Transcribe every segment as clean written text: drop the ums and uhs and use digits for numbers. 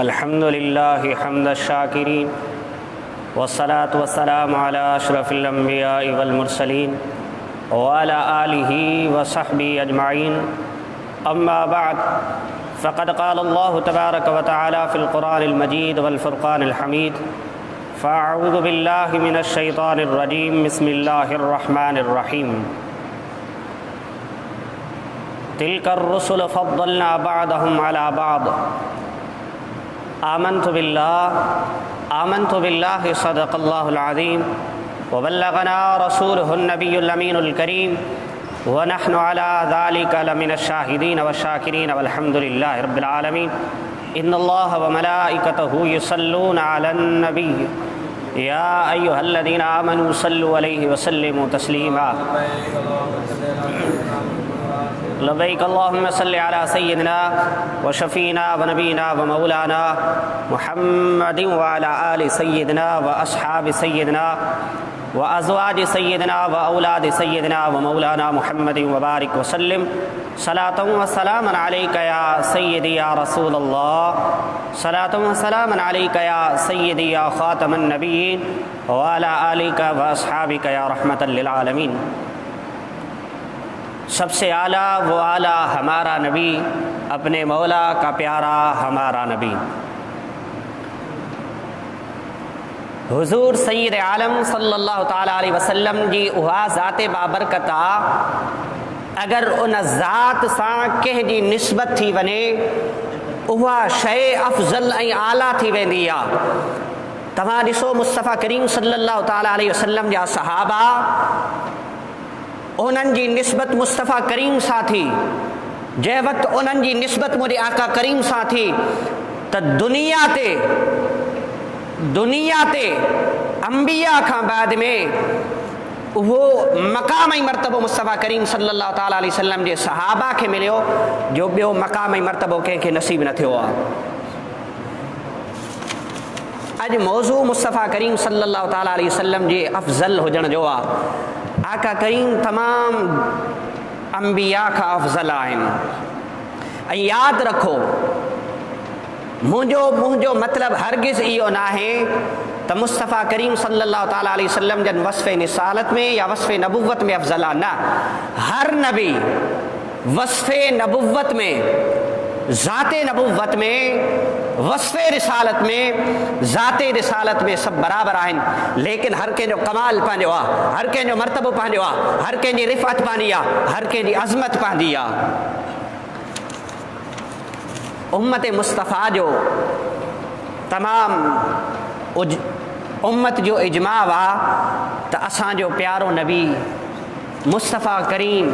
अल्हम्दुलिल्लाह हम्द शाकिरीन वस्सलातु वस्सलामु अला अशरफिल अंबिया वल मुरसलीन व अला आलिहि व सहबिहि अजमाइन अम्मा बाद फ़क़द क़ाल अल्लाहु तबारक व तआला फ़िल क़ुरानिल मजीद वल फ़ुरक़ानिल हमीद फ़अऊज़ु बिल्लाहि मिनश शैतानिर रजीम बिस्मिल्लाहिर रहमानिर रहीम तिलकर रुसुल फ़द्दलना बअदहुम अला बअद आमन्तु बिल्लाहि सदक़ल्लाहुल अज़ीम व बल्लगना रसूलुहुन नबियुल अमीनुल करीम व नहनु अला ज़ालिका लमिनश शाहिदीन व शाकिरीन वल्हम्दुलिल्लाहि रब्बिल आलमीन इन्नल्लाह व मलाइकतहु युसल्लूना अलन नबी या अय्युहल्लज़ीना आमनू सल्लु अलैहि व सल्लिमू तस्लीमा लब्बैक अल्लाहुम्मा सल्लि अला सय्यिदिना व शफ़ीना व नबीना व मौलाना मुहम्मदिन व अला आलि सय्यिदिना व अस्हाबि सय्यिदिना व अज़वाजि सय्यिदिना व औलादि सय्यिदिना व मौलाना मुहम्मदिन व बारिक व सल्लिम सलातन व सलामन अलैका या सय्यिदी या रसूलल्लाह सलातन व सलामन अलैका या सय्यिदी या ख़ातमन नबिय्यीन व अला आलिका व अस्हाबिका या रहमतल लिल आलमीन। सबसे आला वो आला हमारा नबी, अपने मौला का प्यारा हमारा नबी हुजूर सय्यद आलम सल्लल्लाहु ताला अलैहि वसल्लम जी उहा ज़ाते बाबरकता अगर उन ज़ात सां कंहिं जी निस्बत थी वञे उहा शइ अफ़ज़ल ऐं आला थी वेंदी आहे। तव्हां ॾिसो मुस्तफ़ा करीम सल्लल्लाहु ताला अलैहि वसल्लम जा सहाबा, उन्हनि जी निस्बत मुस्तफ़ा करीम सां थी, जंहिं वक़्तु उन्हनि जी निस्बत मुंहिंजे आका करीम सां थी त दुनिया ते अंबिया खां बाद में उहो मक़ाम ऐं मर्तबो मुस्तफ़ा करीम सल्लल्लाहु ताला अलैहि वसल्लम जे सहाबा खे मिलियो जो ॿियो मक़ाम ऐं मर्तबो कंहिंखे नसीब न थियो आहे। अॼु मौज़ू मुस्तफ़ा करीम सल्लल्लाहु ताला अलैहि वसल्लम जे अफ़ज़ल हुजण जो आहे। आका करीम तमाम अंबिया खां अफ़ज़ल आहिनि। ऐं यादि रखो, मुंहिंजो मतिलबु हरगिज़ इहो न आहे त मुस्तफ़ा करीम सल्लल्लाहु ताला अलैहि वसल्लम जन वस्फ़े निसालत में या वस्फ़े नबुव्वत में अफ़ज़ल आहे। न, हर नबी वस्फ़े नबुव्वत में, ज़ाते नबुव्वत में, वस्फ़े रिसालत में, ज़ाते रिसालत में सभु बराबरि आहिनि। लेकिन हर कंहिंजो कमाल पंहिंजो आहे, हर कंहिंजो मर्तबो पंहिंजो आहे, हर कंहिंजी रिफ़त पंहिंजी आहे, हर कंहिंजी अज़मत पंहिंजी आहे। उम्मत मुस्तफ़ा जो तमाम उम्मत जो इजमा आहे त असांजो प्यारो नबी मुस्तफ़ा करीम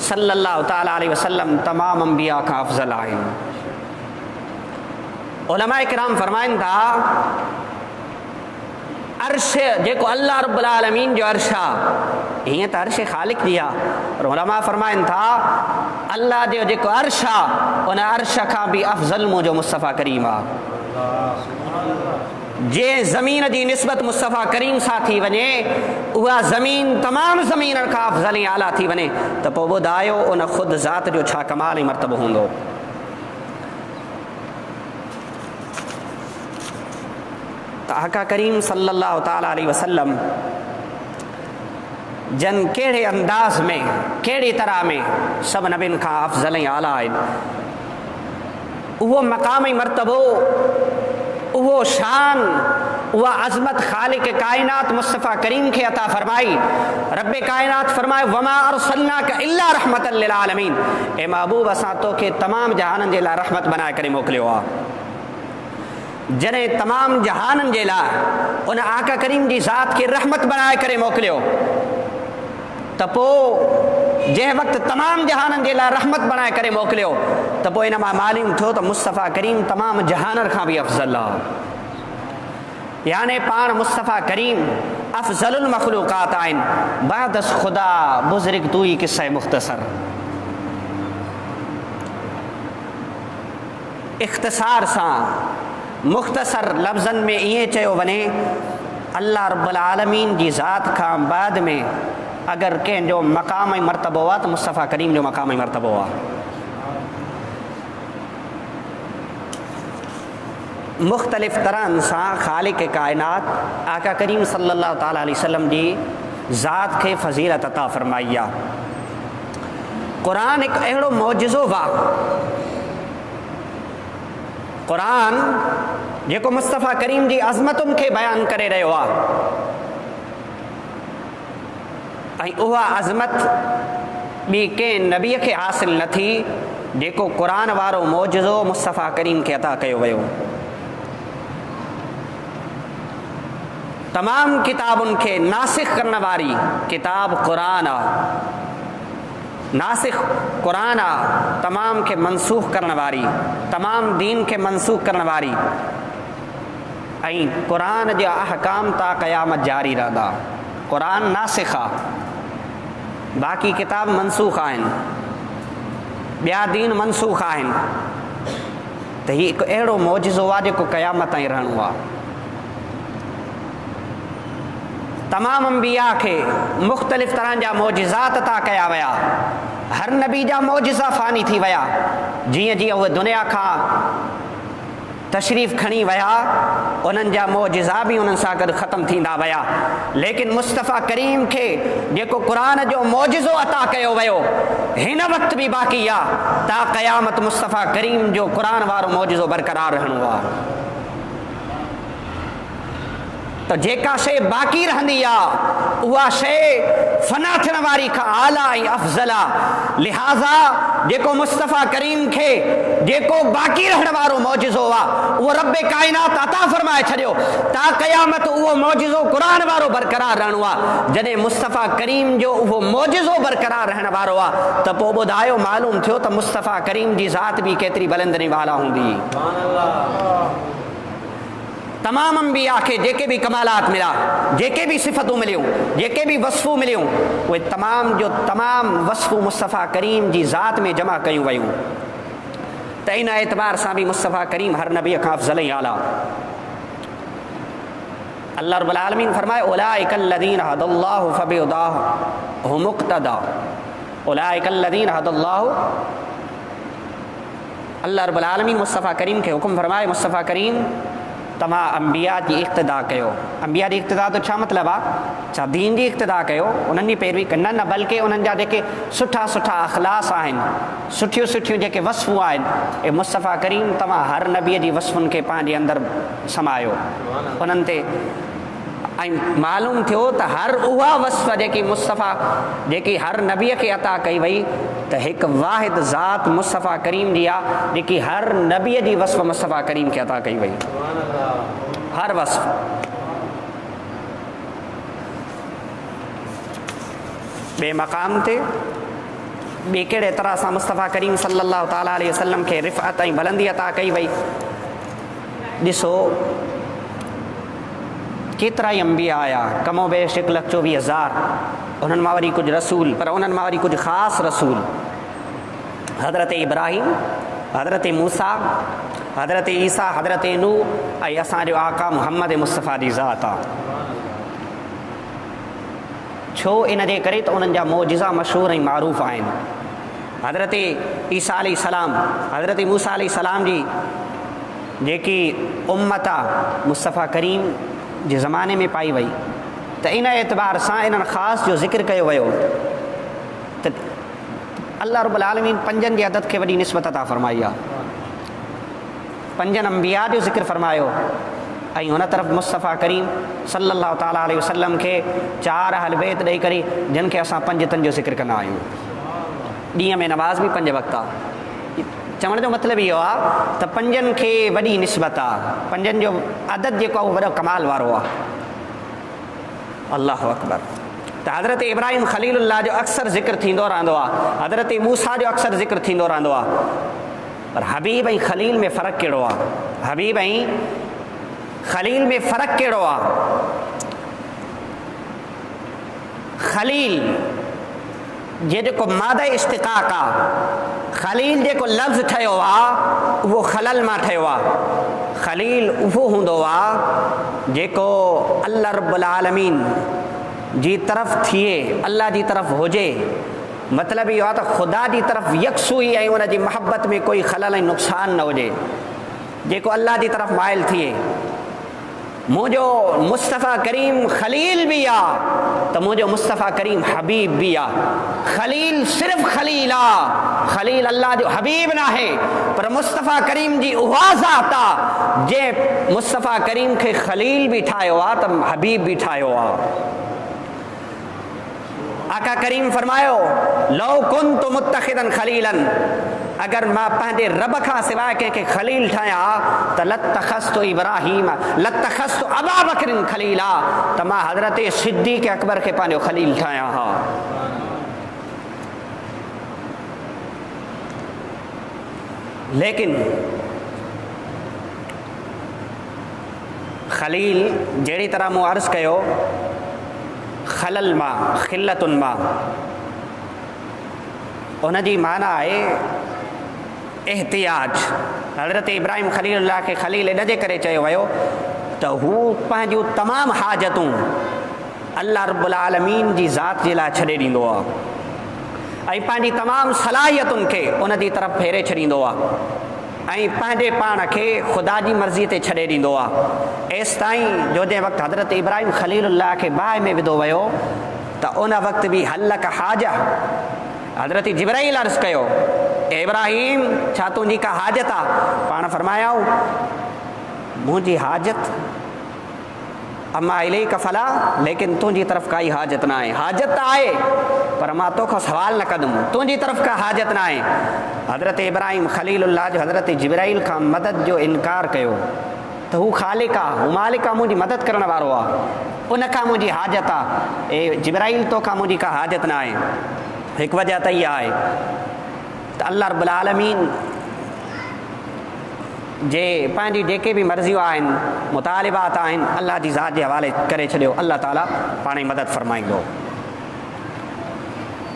सल्लल्लाहु ताला अलैहि वसल्लम तमाम अंबिया खां अफ़ज़ल आहिनि। उलमा इकराम फरमाइनि था, अर्श जेको अल्लाह रब्बुल आलमीन जो अर्श आहे, हीअं त अर्श ख़ालिक जी आहे, पर उलमा फरमाइनि था अल्लाह जो जेको अर्श आहे उन अर्श खां बि अफ़ज़ल मुंहिंजो मुस्तफ़ा करीम आहे। जे ज़मीन जी निस्बत मुस्तफ़ा करीम सां थी वञे उहा ज़मीन तमाम ज़मीननि खां अफ़ज़ल ऐं आला थी वञे त पोइ ॿुधायो उन ख़ुदि ज़ात जो छा कमाल ऐं मर्तबो हूंदो। त आका करीम सल्लल्लाहु ताला अलैहि वसल्लम जन कहिड़े अंदाज़ में, कहिड़ी तरह में सभु नबियुनि खां अफ़ज़ल ऐं आला आहिनि। उहो मक़ाम ऐं मर्तबो, उहो शान, उहा अज़मत ख़ालिक़ काइनात मुस्तफ़ा करीम खे अता फरमाई। रब काइनात फरमाए वमा अरसलनाका इल्ला रहमतल लिल आलमीन, ए महबूब असां तोखे तमाम जहाननि जे लाइ रहमत बनाए करे मोकिलियो आहे। जॾहिं तमाम जहाननि जे लाइ उन आका करीम जी ज़ात खे रहमत बनाए करे मोकिलियो त पोइ जंहिं वक़्तु तमाम जहाननि जे लाइ रहमत बनाए करे मोकिलियो त पोइ इन मां मालूम थियो त मुस्तफ़ा करीम तमाम जहाननि खां बि अफ़ज़ल आहे। याने पाण मुस्तफ़ा करीम अफ़ज़लुल मख़लूक़ात आहिनि। बादस ख़ुदा बुज़ुर्ग तू ही क़िस्सा मुख़्तसर। इख़्तिसार सां मुख़्तसर लफ़्ज़नि में ईअं चयो वञे, अल्लाह रब्बुल आलमीन जी ज़ात खां बाद में अगर कंहिंजो मक़ाम ऐं मर्तबो आहे त मुस्तफ़ा करीम जो मक़ाम ऐं मर्तबो आहे। मुख़्तलिफ़ तरह सां ख़ालिक़ काइनात आका करीम सल्लल्लाहु ताला अलैहि वसल्लम जी ज़ात खे फ़ज़ीलत अता फ़रमाई आहे। क़ुरान हिकु अहिड़ो मौजिज़ो आहे, क़ुरान जेको मुस्तफ़ा करीम जी अज़मतुनि खे बयानु करे रहियो आहे, ऐं उहा अज़मत ॿी कंहिं नबीअ खे हासिलु न थी जेको क़ुरान वारो मौजिज़ो मुस्तफ़ा करीम खे अता कयो वियो। तमामु किताबुनि खे नासिख़ करण वारी किताब क़ुरान आहे, नासिख़ क़ुरान आहे, तमाम खे मनसूख़ करण वारी, तमाम दीन खे मनसूख़ करण वारी, ऐं क़ुरान जा अहकाम ता क़यामत जारी रहंदा। क़ुरान नासिख़ आहे, बाक़ी किताब मनसूख़ आहिनि, ॿिया दीन मनसूख़ आहिनि। त हीउ हिकु अहिड़ो मौजिज़ो आहे जेको क़यामत ताईं रहणो आहे। तमामु अंबिया खे मुख़्तलिफ़ तरह जा मौजिज़ात अता कया विया। हर नबी जा मौजिज़ा फ़ानी थी विया, जीअं जीअं उहे दुनिया खां तशरीफ़ खणी विया, उन्हनि जा मौजिज़ा बि उन्हनि सां गॾु ख़तमु थींदा विया। लेकिन मुस्तफ़ा करीम खे जेको क़ुरान जो मौजिज़ो अता कयो वियो हिन वक़्तु बि बाक़ी आहे। ता क़यामत मुस्तफ़ा करीम जो क़ुरान वारो मौजिज़ो बरक़रार रहणो आहे। त जेका शइ बाक़ी रहंदी आहे उहा शइ फ़ना थियण वारी खां आला ऐं अफ़ज़ल आहे। लिहाज़ा जेको मुस्तफ़ा करीम खे जेको बाक़ी रहण वारो मौजिज़ो आहे उहो रब काइनात अता फ़रमाए छॾियो। ता क़यामत उहो मौजिज़ो क़ुरान वारो बरक़रार रहणो आहे। जॾहिं मुस्तफ़ा करीम जो उहो मौजिज़ो बरक़रार रहण वारो आहे त पोइ ॿुधायो मालूम थियो त मुस्तफ़ा करीम जी ज़ात बि केतिरी बुलंद ऐं वाला हूंदी। तमामु अंबिया खे जेके बि कमालात मिला, जेके बि सिफ़तूं मिलियूं, जेके बि वसफ़ूं मिलियूं, उहे तमाम जो तमामु वसफ़ूं मुस्तफ़ा करीम जी ज़ात में जमा कयूं वयूं। त इन एतबार सां बि मुस्तफ़ा करीम हर नबीअ खां अफ़ज़ल ऐं आला। अल्लाह रब्बुल आलमीन फरमाए उलाइकल्लज़ीना हदल्लाहु फबिहुदाहु हुम मुक़्तदा। उलाइकल्लज़ीना हदल्लाहु, अल्लाह रब्बुल आलमीन मुस्तफ़ा करीम खे हुकुम फरमाए, मुस्तफ़ा करीम तव्हां अंबिया जी इक़्तिदा कयो। अंबिया जी इक़्तिदा तो छा मतिलबु आहे? छा दीन जी इक़्तिदा कयो, उन्हनि जी पैरवी कयो? न, बल्कि उन्हनि जा जेके सुठा सुठा अख़लास आहिनि, सुठियूं सुठियूं जेके वसफ़ूं आहिनि, ए मुस्तफ़ा करीम तव्हां हर नबीअ जी वसफ़ुनि खे पंहिंजे अंदरि समायो, उन्हनि ते। ऐं मालूम थियो त हर उहा वसफ़ जेकी मुस्तफ़ा जेकी हर नबीअ खे अता कई वई त हिकु वाहिद ज़ात मुस्तफ़ा करीम जी आहे जेकी हर नबीअ जी वसफ़ मुस्तफ़ा करीम खे अता कई वई। हर वसफ़ ॿिए मक़ाम ते ॿिए कहिड़े तरह सां मुस्तफ़ा करीम सल्लल्लाहु ताला अलैहि वसल्लम खे रिफ़अत ऐं बुलंदी अता कई वई। ॾिसो केतिरा ई अंबिया आया, कमो बेश 1,24,000, उन्हनि मां वरी कुझु रसूल, पर उन्हनि मां वरी कुझु ख़ासि रसूल हज़रत इब्राहिम, हज़रत मूसा, हज़रत ईसा, हज़रत नूह ऐं असांजो आका मुहम्मद मुस्तफ़ा जी ज़ात आहे। छो? इन जे करे त उन्हनि जा मौजिज़ा मशहूर ऐं मारूफ़ आहिनि। हज़रत ईसा अलैहिस्सलाम, हज़रत मूसा अलैहिस्सलाम जी जेकी उम्मत आहे मुस्तफ़ा करीम जे ज़माने में पाई वई, त इन एतबार सां इन्हनि ख़ासि जो ज़िक्र कयो वियो त अल्लाह रब्बुल आलमीन पंजनि जे अदद खे वॾी निस्बत अता फ़रमाई आहे। पंजनि अंबिया जो ज़िक्र फ़रमायो ऐं हुन तरफ़ मुस्तफ़ा करीम सल्लल्लाहु ताला अलैहि वसल्लम खे 4 अहल बैत ॾेई करे जिन खे असां 5 तन जो ज़िक्र कंदा आहियूं। ॾींहं में नमाज़ बि 5 वक़्त आहे। चवण जो मतिलबु इहो आहे त 5 खे वॾी निस्बत आहे, 5 जो अदद जेको आहे उहो वॾो कमाल वारो आहे। अल्लाहु अकबर। त हज़रत इब्राहिम ख़लीलुल्लाह जो अक्सर ज़िक्र थींदो रहंदो आहे, हज़रत मूसा जो अक्सर ज़िक्र थींदो रहंदो आहे। पर हबीब ऐं ख़लील में फ़र्क़ु कहिड़ो आहे? हबीब ऐं ख़लील में फ़र्क़ु कहिड़ो आहे? ख़लील जेको मादा इश्तिक़ाक़ आहे, ख़लील जेको लफ़्ज़ ठहियो आहे उहो खलल मां ठहियो आहे। ख़लील उहो हूंदो आहे जेको अल्लाह रब्बुल आलमीन जी तरफ़ थिए, अल्लाह जी तरफ़ हुजे। मतिलबु इहो आहे त ख़ुदा जी तरफ़ यकसूई ऐं उन जी मोहबत में कोई खलल ऐं नुक़सान न हुजे। जेको अल्लाह जी तरफ़ माइल थिए। मुझो मुस्तफ़ा करीम खलील भी आ तो मुझो मुस्तफ़ा करीम हबीब भी आ। खलील सिर्फ़ खलील आ, खलील अल्लाह जो हबीब ना है, पर मुस्तफ़ा करीम जी उहा ज़ात आ जे मुस्तफ़ा करीम के खलील भी ठायो आ तो हबीब भी ठायो आ। आका करीम फरमायो लौ कुन्तु मुत्तखिदन खलीलन, अगर मां पंहिंजे रब खां सवाइ कंहिंखे खलील ठाहियां त लत्तखस्तु इब्राहीम लत्तखस्तु अबा बकरिन खलीला, त मां हज़रत सिद्दीक़ अकबर खे पंहिंजो खलील ठाहियां हा। लेकिन खलील जहिड़ी तरह मूं अर्ज़ु कयो, खलल मां खिल्लतुन मां, उन जी माना आहे एहतियाज। हज़रत इब्राहिम खलीलुल्लाह खे खलील इन जे करे चयो वियो त हू पंहिंजूं तमामु हाजतूं अल्लाह रब्बुल आलमीन जी ज़ात जे लाइ छॾे ॾींदो आहे ऐं पंहिंजी तमामु सलाहियतुनि खे उन जी तरफ़ फेरे छॾींदो आहे ऐं पंहिंजे पाण खे ख़ुदा जी मर्ज़ीअ ते छॾे ॾींदो आहे। एसि ताईं जो जंहिं वक़्तु हज़रत इब्राहिम खलीलुल्लाह खे बाहि में विधो वियो त उन वक़्तु बि हलक हाजा हज़रत जिब्राईल अर्ज़ु कयो, इब्राहिम छा तुंहिंजी का हाजत आहे? पाण फरमायाऊं मुंहिंजी हाजत अम्मा इले कफ़ला, लेकिन तुंहिंजी तरफ़ काई हाजत न आहे। हाजत त आहे पर मां तोखां सवाल न कंदुमि, तुंहिंजी तरफ़ का हाजत न आहे। हज़रत इब्राहिम खलीलुल्लाह जो हज़रत जिब्राईल खां मदद जो इनकार कयो त हू ख़ालिक आहे, हू मालिक आहे, मुंहिंजी मदद करण वारो आहे, उन खां मुंहिंजी हाजत आहे। ए जिब्राईल तोखां मुंहिंजी का हाजत न आहे। हिकु वजह त इहा आहे त अल्लाह रब्बुल आलमीन जे पंहिंजी जेके बि मर्ज़ियूं आहिनि मुतालिबात आहिनि अल्लाह जी ज़ात जे हवाले करे छॾियो, अल्लाह ताला पाण ई मदद फरमाईंदो।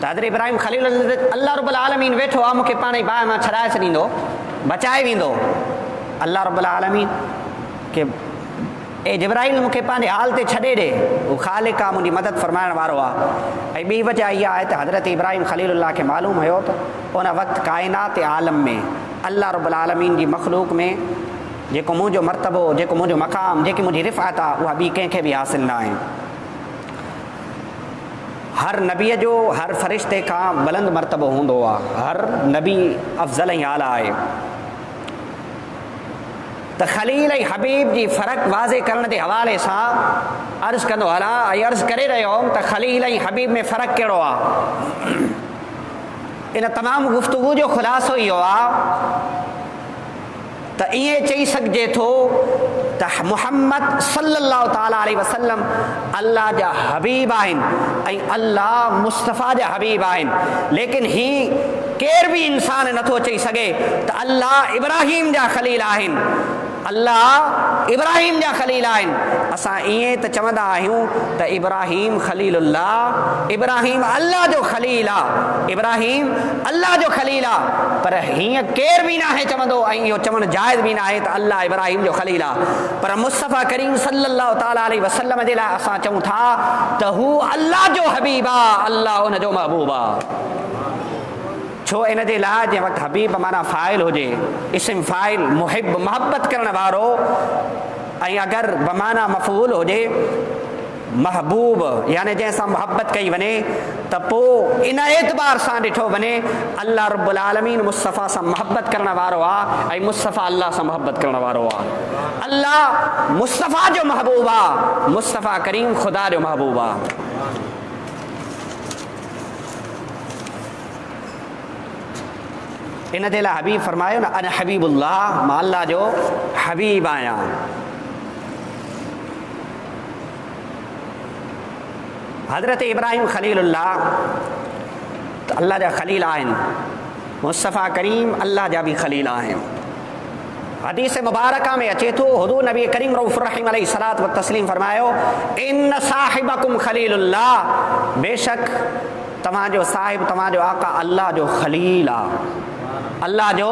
त हज़रत इब्राहिम खलील अल्लाह रब्बुल आलमीन वेठो आहे, मूंखे पाण ई बाहि मां छॾाए छॾींदो, बचाए वेंदो। अल्लाह रब्बुल आलमीन के ए जिब्राईल मूंखे पंहिंजे हाल ते छॾे ॾे, हू ख़ालिक आहे, मुंहिंजी मदद फरमाइण वारो आहे। ऐं ॿी वजह इहा आहे त हज़रत इब्राहिम खलीलुल्लाह खे मालूम हुयो त उन वक़्तु काइनात आलम में अल्लाह रब्बुल आलमीन जी मख़लूक़ में जेको मुंहिंजो मर्तबो, जेको मुंहिंजो मक़ाम, जेकी मुंहिंजी रिफ़ात आहे उहा ॿी कंहिंखे बि हासिलु न आहे। हर नबीअ जो हर फ़रिश्ते खां बुलंद मर्तबो हूंदो आहे, हर नबी अफ़ज़ल ऐं आला आहे। त खलील ऐं हबीब जी फ़र्क़ु वाज़े करण जे हवाले सां अर्ज़ु कंदो हलां ऐं अर्ज़ु करे रहियो हुउमि त खलील ऐं हबीब में फ़र्क़ु कहिड़ो आहे। इन तमामु गुफ़्तगू जो ख़ुलासो इहो आहे त ईअं चई सघिजे थो त मुहम्मद सल्लल्लाहु ताला अलैहि वसल्लम अल्लाह जा हबीब आहिनि ऐं अल्लाह मुस्तफ़ा जा हबीब आहिनि। लेकिन ही केर बि इंसान नथो चई सघे त अल्लाह इब्राहिम जा खलील आहिनि, अल्लाह इब्राहिम जा खलील आहिनि। असां ईअं त चवंदा आहियूं त इब्राहिम खलीलुल्लाह, इब्राहिम अल्लाह जो खलील आहे, इब्राहिम अल्लाह जो खलील आहे, पर हीअं केर बि न आहे चवंदो ऐं इहो चवणु जाइज़ बि न आहे त अल्लाह इब्राहिम जो खलील आहे। पर मुस्तफ़ा करीम सल्लल्लाहु ताला अलैहि वसल्लम जे लाइ असां चऊं था त हू अल्लाह जो हबीब आहे, अल्लाह उन जो महबूब आहे। छो इन जे लाइ जंहिं वक़्तु हबीब माना फ़ाइल हुजे, इस्म फ़ाइल मुहिब मोहब्बत करण वारो, ऐं अगरि बमाना मफ़ूल हुजे महबूब यानी जंहिंसां मोहब्बत कई वञे त पोइ इन एतबार सां ॾिठो वञे अल्लाह रब्बुल आलमीन मुस्तफ़ा सां मोहब्बत करण वारो आहे ऐं मुस्तफ़ा अल्लाह सां मोहब्बत करण वारो आहे। अल्लाह मुस्तफ़ा जो महबूब आहे, मुस्तफ़ा करीम ख़ुदा जो महबूब आहे। इन जे लाइ हबीब फरमायो न अन हबीबुल्लाह, मां अल्लाह जो हबीब आहियां। हज़रत इब्राहिम खलीलुल्लाह त अल्लाह जा खलील आहिनि, मुस्तफ़ा करीम अल्लाह जा बि खलील आहिनि। हदीस मुबारका में अचे थो हुज़ूर नबी करीम रऊफ़ुर रहीम अलैहिस्सलातु व तस्लीम फरमायो इन साहिबकुम खलीलुल्लाह, बेशक तव्हांजो साहिब, तव्हांजो आका अल्लाह जो खलील आहे, अल्लाह जो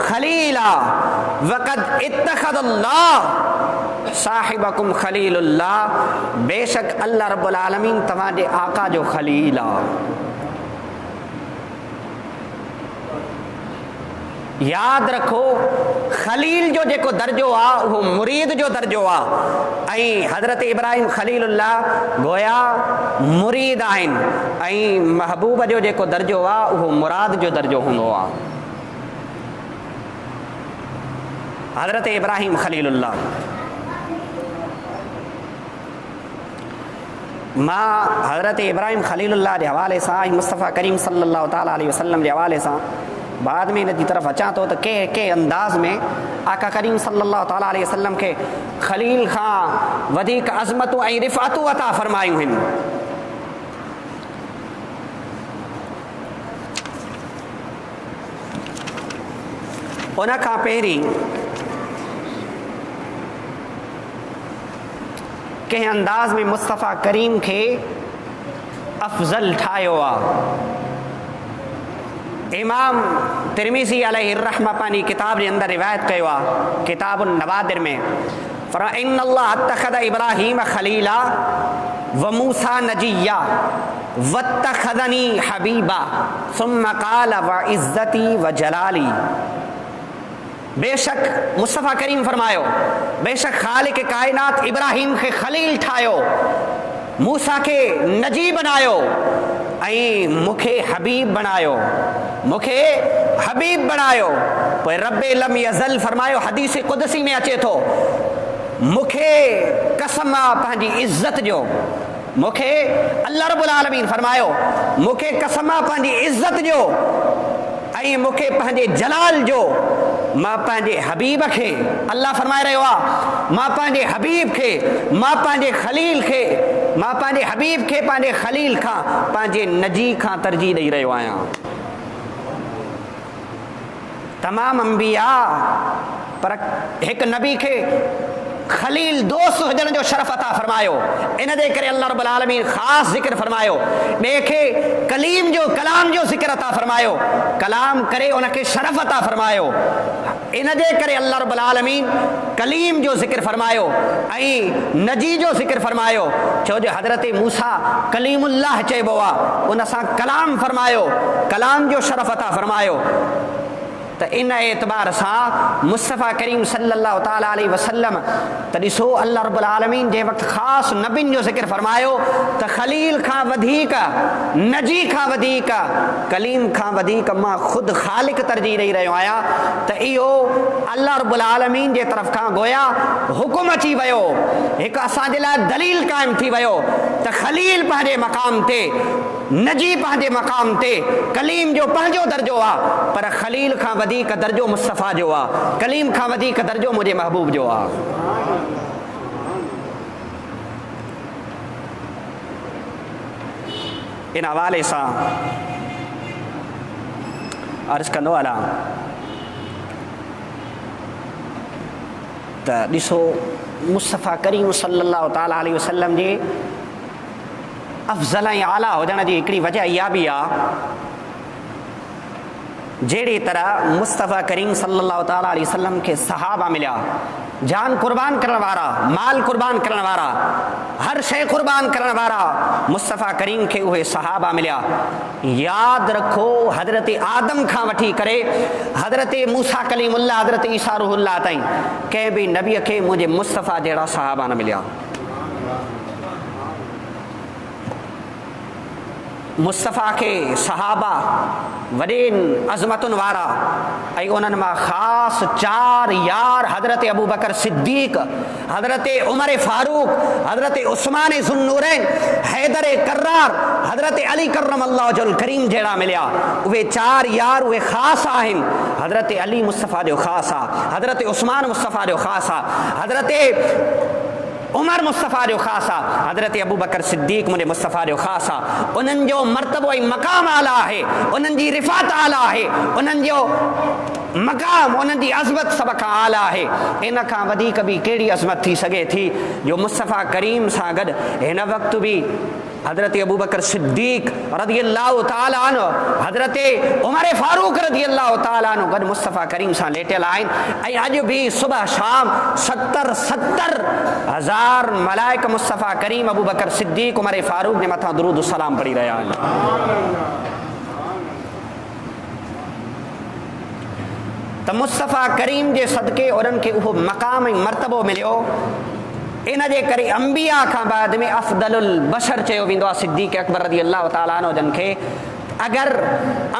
खलील आहे। वक़द इत्तख़ज़ल्लाह साहिबकुम खलीलुल्लाह, बेशक अल्लाह रब्बुल आलमीन तव्हांजे आका जो खलील आहे। याद रखो खलील जो जेको दर्जो आहे उहो मुरीद जो दर्जो आहे ऐं हज़रत इब्राहिम खलीलुल्लाह गोया मुरीद आहिनि ऐं महबूब जो जेको दर्जो आहे उहो मुराद जो दर्जो हूंदो आहे। हज़रत इब्राहिम खलीलुल्लाह मां हज़रत इब्राहिम खलीलुल्लाह जे हवाले सां ऐं मुस्तफ़ा करीम सल्लल्लाहु तआला अलैहि वसल्लम जे हवाले सां बाद में इन जी तरफ़ अचां थो त के अंदाज़ में आका करीम सल्लल्लाहु तआला अलैहि वसल्लम खे खलील खां वधीक अज़मतूं ऐं रिफ़ातूं अता फ़रमायूं आहिनि। उन खां पहिरीं कंहिं अंदाज़ में मुस्तफ़ा करीम खे अफ़ज़ल ठाहियो आहे। इमाम तिरमिज़ी अलैहि रहमा पंहिंजी किताब जे अंदरि रिवायत कयो आहे किताबुन नवादिर में इन्नल्लाह अत्तख़ज़ इब्राहीम खलीला व मूसा नजिया वत्तख़ज़नी हबीबा सुम्मा क़ाल व इज़्ज़ती व जलाली। बेशक मुस्तफ़ा करीम फरमायो बेशक ख़ालिक़ कायनात इब्राहीम खे खलील ठाहियो, मूसा खे नजी बनायो ऐं मूंखे हबीब बणायो, मूंखे हबीब बणायो। पोइ रब्बे लम यज़ल फरमायो हदीस क़ुदसी में अचे थो मूंखे कसम आहे पंहिंजी इज़्ज़त जो, मूंखे अल्लाह रब्बुल आलमीन फरमायो मूंखे कसम आहे पंहिंजी इज़्ज़त जो ऐं मूंखे पंहिंजे जलाल जो, मां पंहिंजे हबीब खे अल्लाह फरमाए रहियो आहे मां पंहिंजे हबीब खे मां पंहिंजे खलील खे मां पंहिंजे हबीब खे पंहिंजे खलील खां पंहिंजे नजी खां तरजीह ॾेई रहियो आहियां। तमामु अंबिया पर हिकु नबी खे खलील दोस्त हुजण जो शरफ़ अता फरमायो, इन जे करे अल्लाह रब्बुल आलमीन ख़ासि ज़िक्र फरमायो, ॿिए खे कलीम जो कलाम जो ज़िक्र अता फरमायो, कलाम करे उनखे शरफ़ अता फरमायो, इन जे करे अल्लाह रब्बुल आलमीन कलीम जो ज़िक्र फरमायो ऐं नजी जो ज़िक्र फरमायो। छो जो हज़रत मूसा कलीमुल्लाह चइबो आहे, उन सां कलाम फरमायो, कलाम जो शरफ़ अता फरमायो। त इन एतबार सां मुस्तफ़ा करीम सल्लल्लाहु तआला अलैहि वसल्लम त ॾिसो अल्लाह रब्बुल आलमीन जे वक़्तु ख़ासि नबियुनि जो ज़िक्र फरमायो त खलील खां वधीक नजी खां वधीक कलीम खां वधीक मां ख़ुदि ख़ालिक़ तरजीह ॾेई रहियो आहियां, त इहो अल्लाह रब्बुल आलमीन जे तरफ़ खां गोया हुकुम अची वियो, हिकु असांजे लाइ दलील क़ाइमु थी वियो त खलील पंहिंजे मक़ाम ते, नजी पंहिंजे मक़ाम ते, कलीम जो पंहिंजो दर्जो आहे, पर खलील खां वधीक दर्जो मुस्तफ़ा जो आहे, कलीम खां वधीक दर्जो मुंहिंजे महबूब जो आहे। इन हवाले सां अर्ज़ु कंदो हलां त ॾिसो मुस्तफ़ा करीम सल्लल्लाहु तआला अलैहि वसल्लम जे अफ़ज़ल ऐं आला हुजण जी हिकिड़ी वजह इहा बि आहे जहिड़ी तरह मुस्तफ़ा करीम सल्लल्लाहु तआला अलैहि वसल्लम खे सहाबा मिलिया, जान कुर्बान करण वारा, माल कुर्बान करण वारा, हर शइ कुर्बान करण वारा मुस्तफ़ा करीम खे उहे सहाबा मिलिया। यादि रखो हज़रत आदम खां वठी करे हज़रत मूसा कलीमुल्लाह हज़रत ईसा रूहुल्लाह ताईं कंहिं बि नबीअ खे मुंहिंजे मुस्तफ़ा जहिड़ा सहाबा न मिलिया। मुस्तफ़ा खे सहाबा वॾेनि अज़मतुनि वारा ऐं उन्हनि मां ख़ासि 4 यार हज़रत अबू बकर सिद्दीक़, हज़रत उमर फारूक, हज़रत उस्मान ज़ुन्नूरैन, हैदर कर्रार, हज़रत अली करमल्लाहु वजहुल करीम जहिड़ा मिलिया। उहे 4 यार उहे ख़ासि आहिनि। हज़रत अली मुस्तफ़ा जो ख़ासि आहे, हज़रत उस्मान मुस्तफ़ा जो ख़ासि आहे, हज़रत उमर मुस्तफ़ा जो ख़ासि आहे, हज़रत अबू बकर सिद्दीक़ मुंहिंजे मुस्तफ़ा जो ख़ासि आहे। उन्हनि जो मर्तबो ऐं मक़ाम आला आहे, उन्हनि जी रिफ़ात आला आहे, उन्हनि जो मक़ाम, उन्हनि जी अज़मत सभ खां आला आहे। इन खां वधीक बि कहिड़ी अज़मत थी सघे थी जो मुस्तफ़ा करीम सां गॾु हिन वक़्तु बि हज़रत अबू बकर सिद्दीक़ रज़ियल्लाहु ताला अन्हु, हज़रत उमर फारूक रज़ियल्लाहु ताला अन्हु गॾु मुस्तफ़ा करीम सां लेटियल आहिनि ऐं अॼु बि सुबह शाम 70,000 मलाइक मुस्तफ़ा करीम अबू बकर सिद्दीक़ उमर फारूक जे मथां दुरूद सलाम पढ़ी रहिया आहिनि। त मुस्तफ़ा करीम जे सदके उन्हनि खे उहो मक़ाम ऐं मर्तबो मिलियो। इन जे करे अंबिया खां बाद में अफ़दलुल बशर चयो वेंदो आहे सिद्दीक़ अकबर रज़ी अल्लाह तआला अन्हु जन खे। अगरि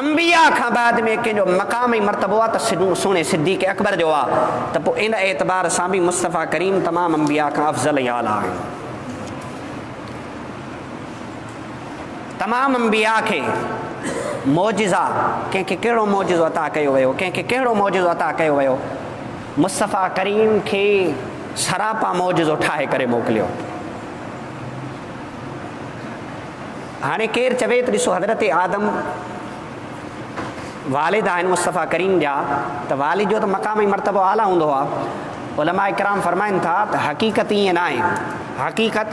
अंबिया खां बाद में कंहिंजो मक़ाम ऐं मर्तबो आहे त सुहिणे सिद्दीक़ अकबर जो आहे, त पोइ इन एतबार सां बि मुस्तफ़ा करीम तमामु अंबिया खां अफ़ज़ल ऐं आला आहिनि। तमामु अंबिया खे मौजिज़ा, कंहिंखे कहिड़ो मौजिज़ो अता कयो वियो, कंहिंखे कहिड़ो मौजिज़ो अता कयो वियो, मुस्तफ़ा करीम खे सरापा मौजिज़ो ठाहे करे मोकिलियो। हाणे केरु चवे त ॾिसो हज़रत आदम वालिद आहिनि मुस्तफ़ा करीम जा, त वालिद जो त मक़ाम ऐं मर्तबो आला हूंदो आहे। उलमा इकराम फ़रमाइनि था त हक़ीक़त ईअं न आहे, हक़ीक़त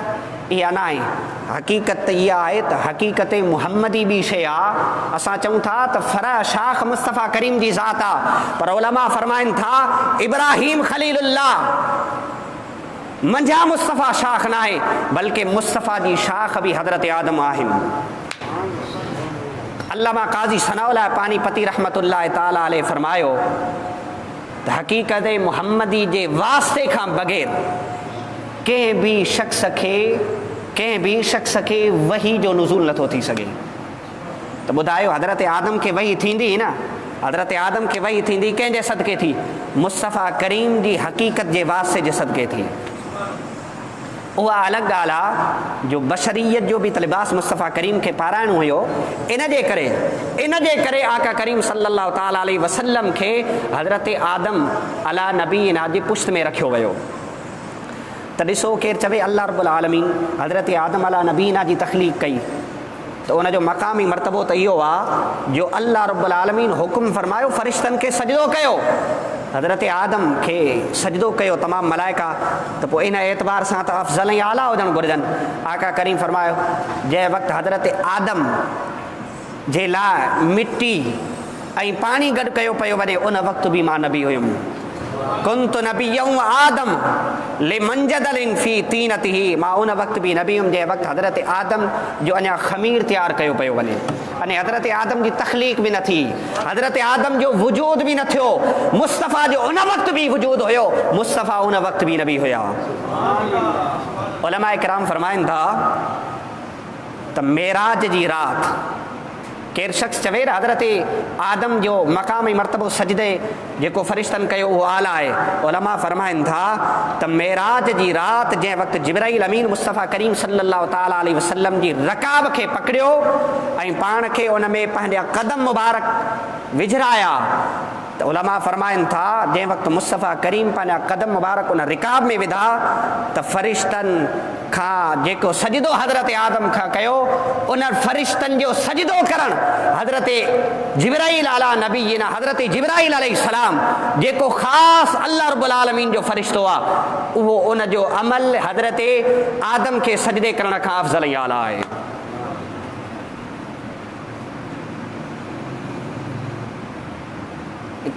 इहा न आहे। हक़ीक़त त इहा आहे त हक़ीक़त मुहम्मदी ॿी शइ आहे। असां चऊं था त फर शाख मुस्तफ़ा करीम जी ज़ात आहे, पर उलमा फ़रमाइनि था इब्राहीम ख़लीलुल्लाह मंझा मुस्तफ़ा शाख न आहे, बल्कि मुस्तफ़ा जी शाख बि हज़रत आदम आहिनि। अल्लामा क़ाज़ी सनाउल्लाह पानीपती रहमतुल्लाह ताला अलैह फरमायो त हक़ीक़त मुहम्मदी जे वास्ते खां बग़ैर कंहिं बि शख़्स खे वही जो नुज़ूल नथो थी सघे। त ॿुधायो हज़रत आदम खे वही थींदी न, हज़रत आदम खे वही थींदी कंहिंजे सदके थी? मुस्तफ़ा करीम जी हक़ीक़त जे वास्ते जे सदके थी। उहा अलॻि ॻाल्हि आहे जो बशरीयत जो बि लिबास मुस्तफ़ा करीम खे पाराइणो हुयो। इन जे करे आका करीम सल्लल्लाहु ताला अलैहि वसल्लम खे हज़रत आदम अला नबीना जी पुश्त में रखियो वियो। त ॾिसो केरु चवे अल्लाह रब्बुल आलमीन हज़रत आदम अला नबीना जी तख़लीक़ कई, त उनजो मक़ामी मर्तबो त इहो आहे जो अल्लाह रब्बुल आलमीन हुकुम फरमायो फ़रिश्तनि खे सजदो कयो, हज़रत आदम खे सजदो कयो तमामु मलाइका। त पोइ इन एतबार सां त अफ़ज़ल ऐं आला हुजणु घुरिजनि। आका करीम फरमायो जंहिं वक़्तु हज़रत आदम जे लाइ मिटी ऐं पाणी गॾु कयो पियो वञे, उन वक़्तु बि मां नबी हुयुमि। कुंतु नबिय्युम आदम लिमंजदलिन फी तीनतिही, मां उन वक़्तु बि नबी हुयुमि जंहिं वक़्तु हज़रत आदम जो अञा ख़मीर तयारु कयो पियो वञे, अने हज़रत आदम जी तख़लीक़ बि न थी, हज़रत आदम जो वजूद बि न थियो। मुस्तफ़ा जो उन वक़्तु बि वजूद हुयो, मुस्तफ़ा उन वक़्तु बि नबी हुया। उलमा इकराम फरमाइनि था त मेराज जी राति केरु शख़्स चवे न हज़रत आदम जो मक़ाम ऐं मर्तबो सजदे जेको फ़रिश्तनि कयो उहो आला आहे। उलमा फरमाइनि था त मेराज जी राति जंहिं वक़्तु जिब्राईल अमीन मुस्तफ़ा करीम सल्लल्लाहु ताला अलैहि वसल्लम जी रकाब खे पकड़ियो ऐं पाण खे उन में पंहिंजा क़दम मुबारक विझराया, त उलमा फरमाइनि था जंहिं वक़्तु मुस्तफ़ा करीम पंहिंजा क़दम मुबारक उन रिकाब में विधा त फ़रिश्तनि खां जेको सजदो हज़रत आदम खां कयो, उन फ़रिश्तनि जो सजदो करणु हज़रत जिब्राईल आला नबी न हज़रत जिब्राईल अलैहिस्सलाम जेको ख़ासि अल्लाह रब्बुल आलमीन जो फ़रिश्तो आहे, उहो उन जो अमल हज़रत आदम खे सजदे करण खां अफ़ज़ल ऐं आला आहे।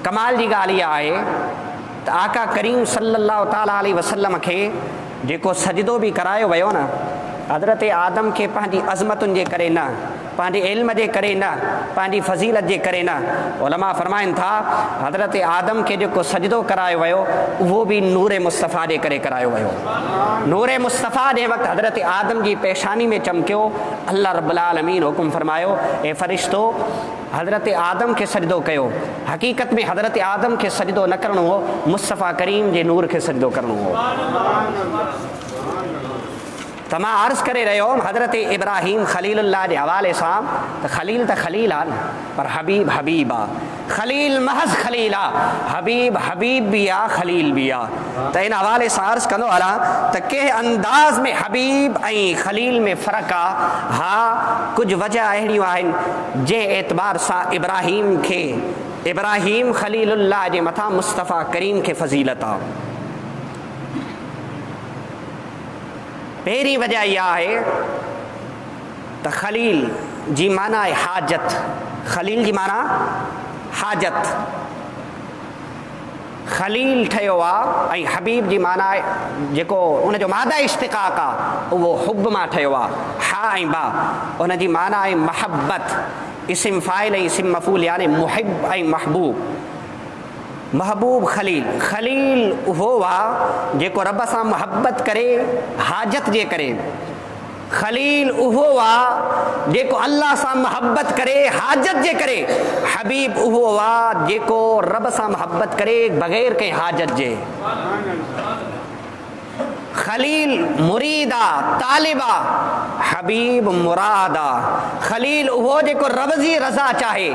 कमाल जी ॻाल्हि इहा आहे त आका करीम सल्लल्लाहु ताला अलैहि वसल्लम खे जेको सजदो बि करायो वियो न, हज़रत आदम खे पंहिंजी अज़मतुनि जे करे न, पंहिंजे इल्म जे करे न, पंहिंजी फ़ज़ीलत जे करे न। उलमा फरमाइनि था हज़रत आदम खे जेको सजदो करायो वियो उहो बि नूर मुस्तफ़ा जे करे करायो वियो। नूर मुस्तफ़ा जंहिं वक़्तु हज़रत आदम जी पेशानी में चमकियो, अल्लाह रब्बुल आलमीन हुकुम फरमायो ए फ़रिश्तो हज़रत आदम खे सजदो कयो। हक़ीक़त में हज़रत आदम खे सजदो न करणो हो, मुस्तफ़ा करीम जे नूर खे सजदो करणो हो। त मां अर्ज़ु करे रहियो हुउमि हज़रत इब्राहीम ख़लीलुल्लाह जे हवाले सां त ख़लील त ख़लील आहे न, पर हबीब हबीब आहे। ख़लील महज़ ख़लील आहे, हबीब हबीब बि आहे, ख़लील बि आहे। त इन हवाले सां अर्ज़ु कंदो हलां त कंहिं अंदाज़ में हबीब ऐं ख़लील में फ़र्क़ु आहे। हा, कुझु वजह अहिड़ियूं आहिनि जंहिं एतबार सां इब्राहीम ख़लीलुल्लाह जे मथां मुस्तफ़ा करीम खे फ़ज़ीलत आहे। पहिरीं वजह इहा आहे त ख़लील जी माना आहे हाजत। ख़लील जी माना हाजत, ख़लील ठहियो आहे। ऐं हबीब जी माना आहे जेको उनजो मादा इश्तिक़ाक़ आहे उहो हुब मां ठहियो आहे। हा ऐं बा उन जी माना आहे महबत, इस्म फ़ाइल ऐं इस्म मफ़ूल यानी मुहिब ऐं महबूब। महबूब खलील, खलील उहो आहे जेको रब सां मुहबत करे हाजत जे करे। खलील उहो आहे जेको अल्लाह सां मुहबत करे हाजत जे करे। हबीब उहो आहे जेको रब सां मुहबत करे बग़ैर कंहिं हाजत जे। खलील मुरीद आहे, तालिब आहे, हबीब मुराद आहे। खलील उहो जेको रब जी रज़ा चाहे,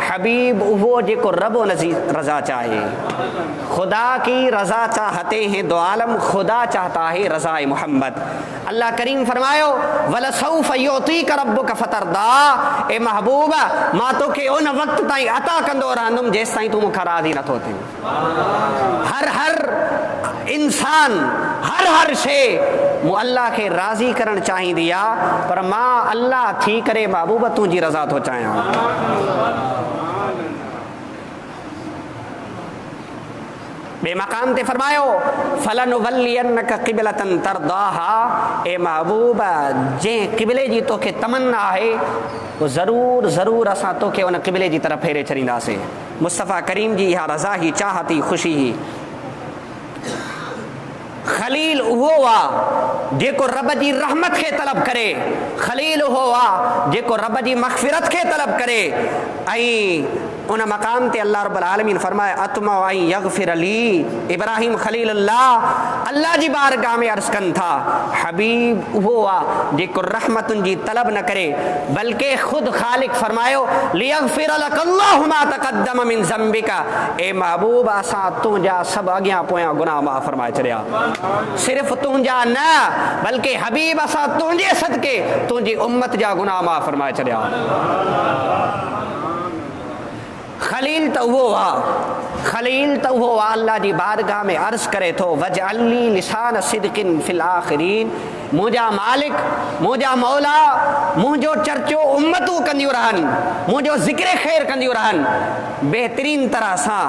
हबीब उहो जेको रब उन जी रज़ा चाहे। खुदा की रज़ा चाहते हैं दो आलम, खुदा चाहता है रज़ा मोहम्मद। अल्लाह करीम फरमायो वलसौफ युतीक रब्बुक फतरदा, ए महबूब मां तोखे उन वक़्त ताईं अता कंदो रहंदुमि जेसि ताईं तूं मूंखां राज़ी नथो थिए। हर इंसान हर शइ मूं अल्लाह खे राज़ी करणु चाहींदी आहे, पर मां अल्लाह थी करे महबूब तुंहिंजी रज़ा थो चाहियां। बे मकाम ते फरमायो फलनुवल्लियन्नक क़िबलतन तरदाहा, ए महबूब जंहिं क़िबले जी तोखे तमन्ना आहे वो ज़रूर असां तोखे उन क़िबले जी तरफ़ फेरे छॾींदासीं। मुस्तफ़ा करीम जी इहा रज़ा ही चाहत ही ख़ुशी ही। खलील उहो आहे जेको रब जी रहमत खे तलब करे। खलील उहो आहे जेको रब जी मग़फ़िरत खे तलब करे। ऐं उन मक़ाम ते अल्लाह रब्बुल आलमीन फरमाए अतमा ऐं यग़फ़िर ली। इब्राहिम खलीलुल्लाह अल्लाह जी बारगाह में अर्ज़ कनि था हबीब उहो आहे जेको रहमतुनि जी तलब न करे, बल्कि ख़ुदि ख़ालिक़ फरमायो लियग़फ़िर लक अल्लाहु मा तक़द्दम मिन ज़ंबिका, ए महबूब असां तुंहिंजा सभु अॻियां पोयां गुनाह माफ़ फरमाए छॾिया। सिर्फ़ तुंहिंजा न बल्कि हबीब असां तुंहिंजे सदके तुंहिंजी उम्मत जा गुनाह माफ़ फरमाए छॾिया। खलील त उहो आहे अल्लाह जी बारगाह में अर्ज़ करे थो वजअलनी लिसान सिद्क़िन फिल आख़िरीन, मुंहिंजा मालिक मुंहिंजा मौला मुंहिंजो चर्चो उम्मतूं कंदियूं रहनि, मुंहिंजो ज़िक्र ख़ैर कंदियूं रहनि बहितरीन तरह सां।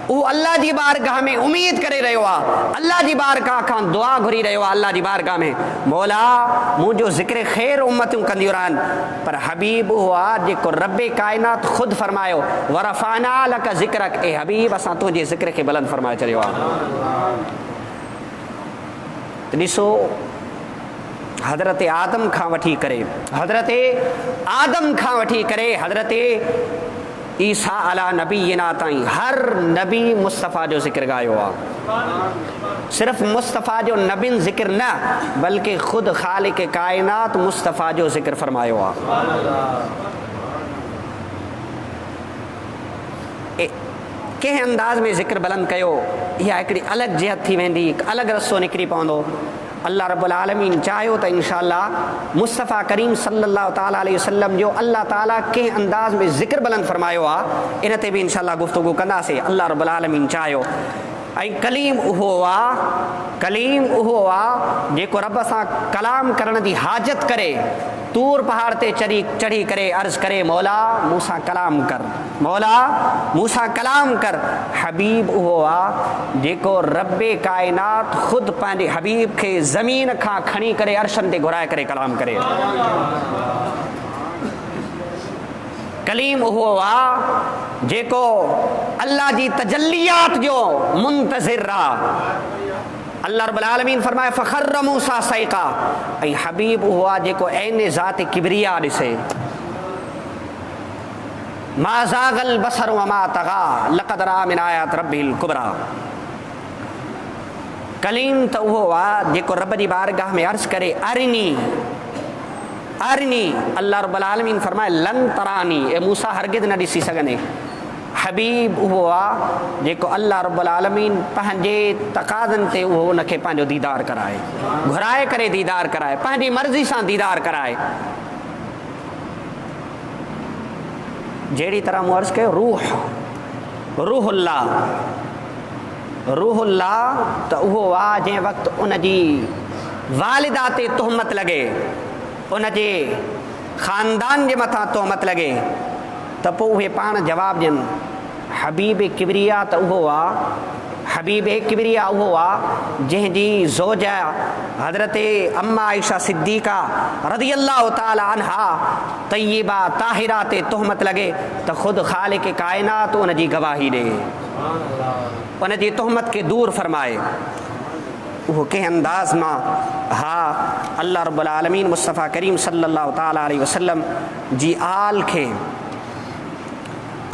उहो अल्लाह जी बारगाह में उम्मीद करे रहियो आहे, अल्लाह जी बारगाह खां दुआ घुरी रहियो आहे अल्लाह जी बारगाह में मौला मुंहिंजो ज़िक्र ख़ैर उम्मतूं कंदियूं रहनि। पर हबीब उहो आहे जेको रब्बे काइनात ख़ुदि फरमायो वरफ़अना लक ज़िक्रक, ए हबीब असां तुंहिंजे ज़िक्र खे बुलंद फरमाए छॾियो आहे। त ॾिसो हज़रत आदम खां वठी करे हज़रत ईसा अला नबीना ताईं हर नबी मुस्तफ़ा जो ज़िक्र ॻायो आहे। सिर्फ़ मुस्तफ़ा जो नबीन ज़िक्र न बल्कि ख़ुदि ख़ालिक़ काइनात मुस्तफ़ा जो ज़िक्र फरमायो आहे। कंहिं अंदाज़ में ज़िक्र बुलंद कयो, इहा हिकिड़ी अलॻि जिहत थी वेंदी, हिकु अलॻि रस्तो निकिरी पवंदो। अल्लाह रब्बुल आलमीन चाहियो त इंशाअल्लाह मुस्तफ़ा करीम सल्लल्लाहु ताला अलैहि वसल्लम जो अल्लाह ताला कंहिं अंदाज़ में ज़िक्र बुलंद फरमायो आहे, इन ते बि इंशाअल्लाह गुफ़्तगू कंदासीं अल्लाह रब्बुल आलमीन चाहियो। ऐं कलीम उहो आहे जेको रब सां कलाम करण जी हाजत करे, तूर पहाड़ ते चढ़ी करे अर्ज़ करे मौला मूंसां कलाम कर। हबीब उहो आहे जेको रब्बे काइनात ख़ुदि पंहिंजे हबीब खे ज़मीन खां खणी करे अर्शन ते घुराए करे कलाम करे। कलीम उहो आहे जेको अल्लाह जी तजल्लियात जो मुंतज़िर आहे। अल्लाह रब्बुल आलमीन फरमाए फ़ख़र्र मूसा सईक़ा, ऐं हबीब उहो आहे जेको ऐन ज़ात किबरिया ॾिसे। मा ज़ाग़ल बसर व मा तग़ा लक़द रअा मिन आयात रब्बिल कुबरा। कलीम त उहो आहे जेको रब जी बारगाह में अर्ज़ करे अरनी। अल्लाह रब्बुल आलमीन फरमाए लन तरानी, ए मूसा हरगिज़ न ॾिसी सघंदे। हबीब उहो आहे जेको अल्लाह रब्बुल आलमीन पंहिंजे तक़ाज़नि ते उहो उनखे पंहिंजो दीदार कराए, घुराए करे दीदार कराए, पंहिंजी मर्ज़ी सां दीदार कराए। जहिड़ी तरह मूं अर्ज़ु कयो रूहुल्लाह त उहो आहे जंहिं वक़्तु उनजी वालिदा ते तुहमत लॻे, उनजे ख़ानदान जे मथां तोहमत लॻे त पोइ उहे पाण जवाबु ॾियनि। हबीब किबरिया त उहो आहे जंहिंजी ज़ौजा हज़रत अम्मा आयशा सिद्दीक़ा रज़ियल्लाहु ताला अन्हा तय्यबा ताहिरा ते तोहमत लॻे त ख़ुदि ख़ालिक़ काइनात उनजी गवाही ॾे। उन जी तहमत खे दूर फरमाए। वो कंहिं अंदाज़ मां हा अल्लाह रब्बुल आलमीन मुस्तफ़ा करीम सल्लल्लाहु ताला अलैहि वसल्लम जी आल खे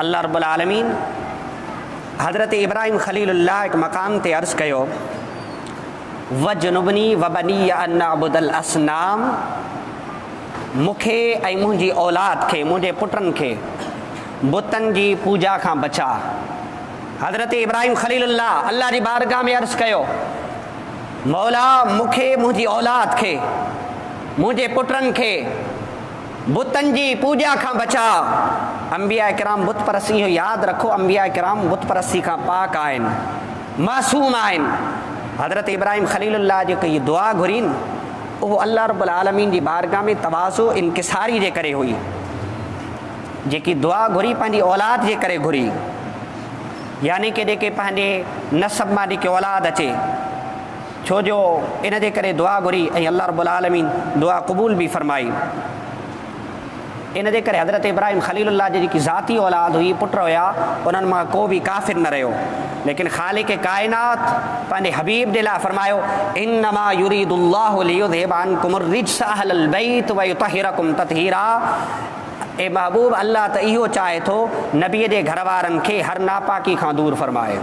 अल्लाह रब्बुल आलमीन हज़रत इब्राहिम ख़लीलुल्लाह हिकु मक़ाम ते अर्ज़ु कयो वजनुबनी वबनी अन अबुदल असनाम, मूंखे ऐं मुंहिंजी औलाद खे मुंहिंजे पुटनि खे बुतनि जी पूॼा खां बचा। हज़रत इब्राहिम ख़लीलुल्लाह अल्लाह जी बारगाह में अर्ज़ु कयो मौला मूंखे मुंहिंजी औलाद खे मुंहिंजे पुटनि खे बुतनि जी पूॼा खां बचा। अंबिया किराम बुत परस्ती इहो यादि रखो, अंबिया किराम बुत परस्ती खां पाक आहिनि, मासूम आहिनि। हज़रत इब्राहिम ख़लीलुल्लाह जेको इहा दुआ घुरीन उहो अल्लाह रब्बुल आलमीन जी बारगाह में तवाज़ो इनकिसारी जे करे हुई। जेकी दुआ घुरी पंहिंजी औलाद जे करे घुरी, यानी कि जेके पंहिंजे नसब मां जेके औलाद अचे, छो जो इन जे करे दुआ घुरी ऐं अल्लाह रब्बुल आलमीन दुआ क़बूल बि फरमाई। इन जे करे हज़रत इब्राहिम ख़लीलुल्लाह जी जेकी ज़ाती औलाद हुई, पुट हुया, उन्हनि मां को बि काफ़िर न रहियो। लेकिन ख़ालिक़ काइनात पंहिंजे हबीब जे लाइ फरमायो इन्नमा युरीदुल्लाहु लियुज़हिबा अन्कुमुर रिज्स अहलल बैत व युतहिरकुम ततहीरा। ए महबूब अल्लाह त इहो चाहे थो नबीअ जे घर वारनि खे हर नापाकी खां दूर फरमाए।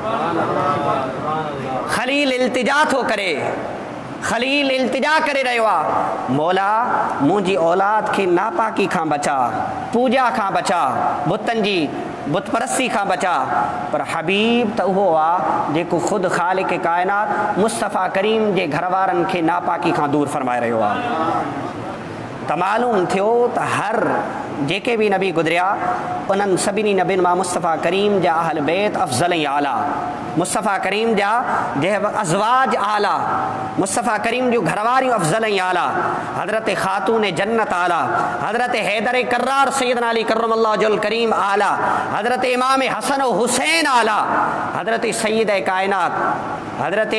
ख़लील इल्तिजा थो करे, ख़लील इल्तिजा करे रहियो आहे मौला मुंहिंजी औलाद खे नापाकी खां बचा, पूॼा खां बचा, बुतनि जी बुत परस्ती खां बचा। पर हबीब त उहो आहे जेको ख़ुदि ख़ालिक़ काइनात मुस्तफ़ा करीम जे घर वारनि खे नापाकी खां दूर फरमाए रहियो आहे। त मालूम थियो त हर जेके बि नबी गुज़रिया उन्हनि सभिनी नबियुनि मां मुस्तफ़ा करीम जा अहल बैत अफ़ज़ल ऐं आला, मुस्तफ़ा करीम जा अज़वाज आला, मुस्तफ़ा करीम जूं घरवारियूं अफ़ज़ल ऐं आला, हज़रत ख़ातून जन्नत आला, हज़रत हैदर कर्रार सैयदना अली करमल्लाहु वजहुल करीम आला, हज़रत इमाम हसन और हुसैन आला, हज़रत सैयद कायनात हज़रत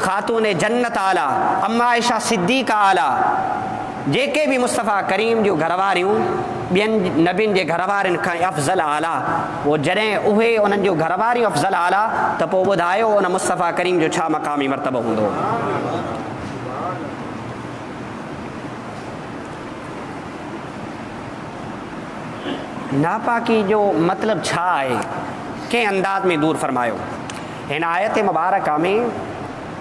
ख़ातून जन्नत आला, अम्मा आयशा सिद्दीक़ा आला, जेके बि मुस्तफ़ा करीम जूं घरवारियूं ॿियनि नबियुनि जे घरवारनि खां अफ़ज़ल आला, उहो जॾहिं उहे उन्हनि जूं घरवारियूं अफ़ज़ल आला त पोइ ॿुधायो उन मुस्तफ़ा करीम जो छा मक़ामी मर्तबो हूंदो। नापाकी जो मतिलबु छा आहे, कंहिं अंदाज़ में दूर फरमायो। हिन आयत मुबारका में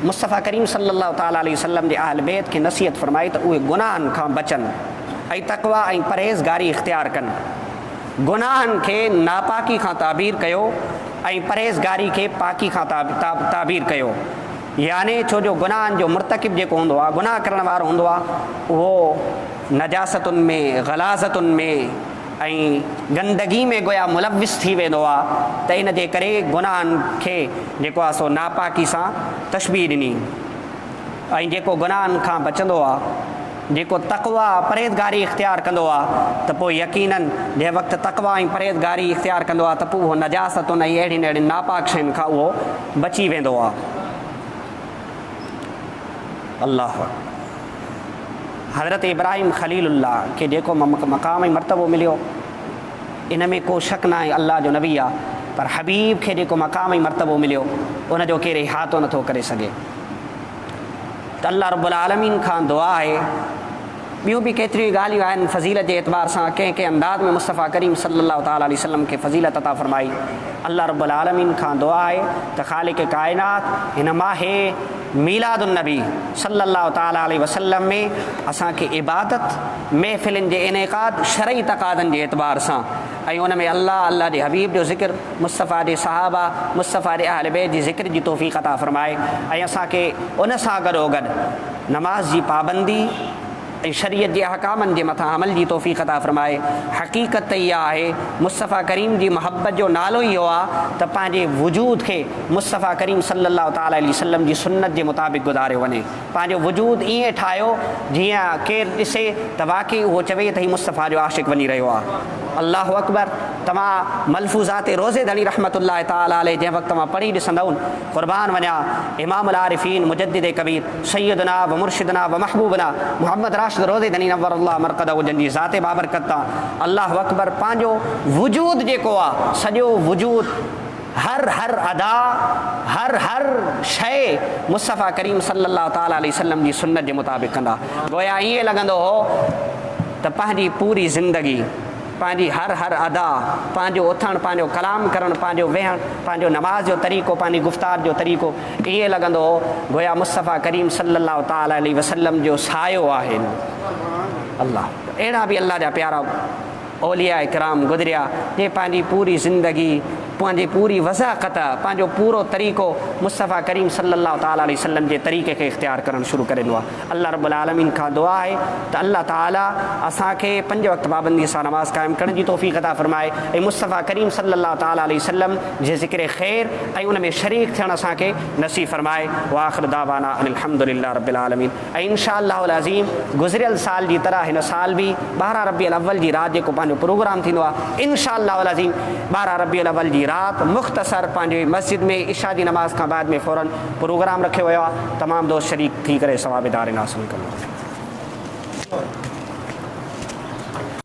मुस्तफ़ा करीम सल्लल्लाहु ताला अलैहि वसल्लम जे अहल बैत खे नसीहत फरमाई त उहे गुनाहनि खां बचनि ऐं तक़वा ऐं परहेज़गारी इख़्तियार कनि। गुनाहनि खे नापाकी खां ताबीर कयो ऐं परहेज़गारी खे पाकी खां ताबीर कयो। यानी छो जो गुनाहनि जो मुर्तकिब जेको हूंदो आहे, गुनाह करण वारो हूंदो आहे, उहो नजासतुनि में, ग़लाज़तुनि में ऐं गंदगी में गोया मुलविस थी वेंदो आहे। त इन जे करे गुनाहनि खे जेको आहे सो नापाकी सां तशबीह ॾिनी। ऐं जेको गुनाहनि खां बचंदो आहे, जेको तक़वा परहेज़गारी इख़्तियार कंदो आहे, त पोइ यकीनन जंहिं वक़्तु तक़वा ऐं परहेज़गारी इख़्तियार कंदो आहे त पोइ उहो नजासतुनि ऐं अहिड़ियुनि अहिड़ियुनि नापाक शयुनि खां उहो बची वेंदो आहे। अल्लाह हज़रत इब्राहिम ख़लीलुल्लाह खे जेको मक़ाम ऐं मर्तबो मिलियो इन में को शक न आहे, अल्लाह जो नबी आहे। पर हबीब खे जेको मक़ाम ऐं मर्तबो मिलियो उनजो केरु इहातो नथो करे सघे। त अल्लाह रब्बुल आलमीन खां दुआ आहे, ॿियूं बि केतिरियूं ॻाल्हियूं आहिनि फ़ज़ीलत जे एतबार सां, कंहिं कंहिं अंदाज़ में मुस्तफ़ा करीम सल्लल्लाहु ताला अलैहि वसल्लम खे फ़ज़ीलत अता फ़रमाई। अल्लाह रब्बुल आलमीन खां दुआ आहे त ख़ालिक़ काइनात हिन माहे मीलादुन नबी सल्लल्लाहु ताला अलैहि वसल्लम में असांखे इबादत महफ़िलुनि जे इनेक़ाद शरई तक़ादनि जे एतबार सां ऐं उन में अल्लाह जे हबीब जो ज़िक्र, मुस्तफ़ा जे सहाबा, मुस्तफ़ा जे अहल बैत जी ज़िक्र जी तौफ़ीक़ अता फ़रमाए ऐं असांखे उन सां गॾोगॾु नमाज़ जी पाबंदी ऐं शरीयत जे अहकामनि जे मथां अमल जी तौफ़ीक़ अता फ़रमाए। हक़ीक़त इहा आहे मुस्तफ़ा करीम जी मुहबत जो नालो इहो आहे त पंहिंजे वजूद खे मुस्तफ़ा करीम सल्लल्लाहु ताला अलैहि वसल्लम जी सुन्नत जे मुताबिक़ गुज़ारियो वञे। पंहिंजो वजूद ईअं ठाहियो जीअं केरु ॾिसे त वाक़ई उहो चवे त हीउ मुस्तफ़ा जो आशिक़ वञी रहियो आहे। अल्लाहु अकबर। तव्हां मलफ़ूज़ात रोज़े धनी रहमतुल्लाह ताला अलैहि जंहिं वक़्तु तव्हां पढ़ी ॾिसंदव, क़ुर्बान वञा इमामुल आरिफ़ीन मुजद्दिद कबीर सैयदना व मुर्शिदना व महबूबना मोहम्मद राशिद रोज़े धनी नव्वरल्लाहु मरक़दहु जंहिंजी ज़ाते बाबरकत तां अल्लाहु अकबर पंहिंजो वजूद जेको आहे सॼो वजूद हर हर अदा, हर हर शइ मुस्तफ़ा करीम सल्लल्लाहु ताला अलैहि वसल्लम जी सुन्नत जे मुताबिक़ कंदा। गोया ईअं लॻंदो हो त पंहिंजी पूरी ज़िंदगी, पंहिंजी हर हर अदा, पंहिंजो उथणु, पंहिंजो कलाम करणु, पंहिंजो वेहणु, पंहिंजो नमाज़ जो तरीक़ो, पंहिंजी गुफ़्तार जो तरीक़ो ईअं लॻंदो हो गोया मुस्तफ़ा करीम सल्लल्लाहु ताला अलैहि वसल्लम जो सायो आहिनि। अल्लाह, अहिड़ा बि अल्लाह जा प्यारा औलिया इकराम गुज़रिया जे पंहिंजी पूरी ज़िंदगी, पंहिंजी पूरी वज़ाक़त, पंहिंजो पूरो तरीक़ो मुस्तफ़ा करीम सल्लल्लाहु ताला अलैहि वसल्लम जे तरीक़े खे इख़्तियार करणु शुरू करे ॾिनो आहे। अल्लाह रब्बुल आलमीन खां दुआ आहे त अल्लाह ताला असांखे 5 वक़्त पाबंदी सां नमाज़ क़ाइमु करण जी तौफ़ीक़ अता फ़रमाए ऐं मुस्तफ़ा करीम सल्लल्लाहु ताला अलैहि वसल्लम जे ज़िक्र ख़ैर ऐं उन में शरीक थियणु असांखे नसीब फ़रमाए। व आख़िर दावाना अल्हम्दुलिल्लाह रब्बिल आलमीन। ऐं इंशाअल्लाहुल अज़ीम गुज़िरियल साल जी तरह हिन साल बि 12 रबीउल अव्वल जी राति जेको पंहिंजो प्रोग्राम थींदो आहे, इंशाअल्लाहुल अज़ीम 12 रबीउल अव्वल जी राति मुख़्तसर पंहिंजे मस्जिद में इशा जी नमाज़ खां बाद में फ़ौरन प्रोग्राम रखियो वियो आहे। तमामु दोस्त शरीक थी करे सवाबदार हासिलु कंदो।